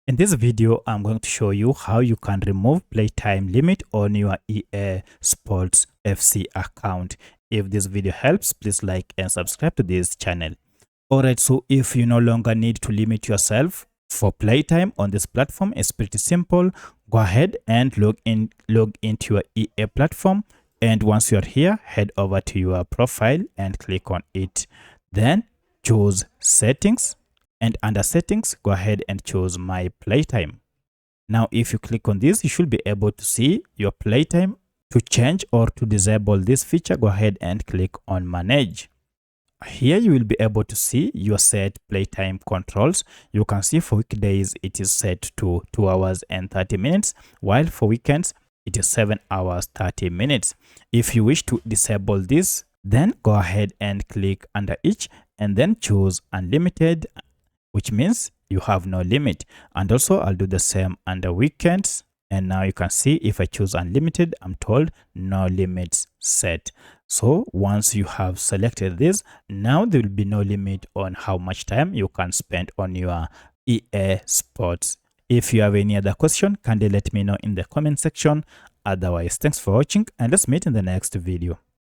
In this video, I'm going to show you how you can remove playtime limit on your EA Sports FC account. If this video helps, please like and subscribe to this channel. Alright, so if you no longer need to limit yourself for playtime on this platform, it's pretty simple. Go ahead and log into your EA platform. And once you're here, head over to your profile and click on it. Then choose settings. And under settings, go ahead and choose my playtime. Now, if you click on this, you should be able to see your playtime. To change or to disable this feature, go ahead and click on manage. Here you will be able to see your set playtime controls. You can see for weekdays, it is set to 2 hours and 30 minutes, while for weekends, it is 7 hours 30 minutes. If you wish to disable this, then go ahead and click under each and then choose unlimited, which means you have no limit. And also I'll do the same under weekends. And now you can see if I choose unlimited, I'm told no limits set. So once you have selected this, now there will be no limit on how much time you can spend on your EA Sports. If you have any other question, kindly let me know in the comment section. Otherwise, thanks for watching and let's meet in the next video.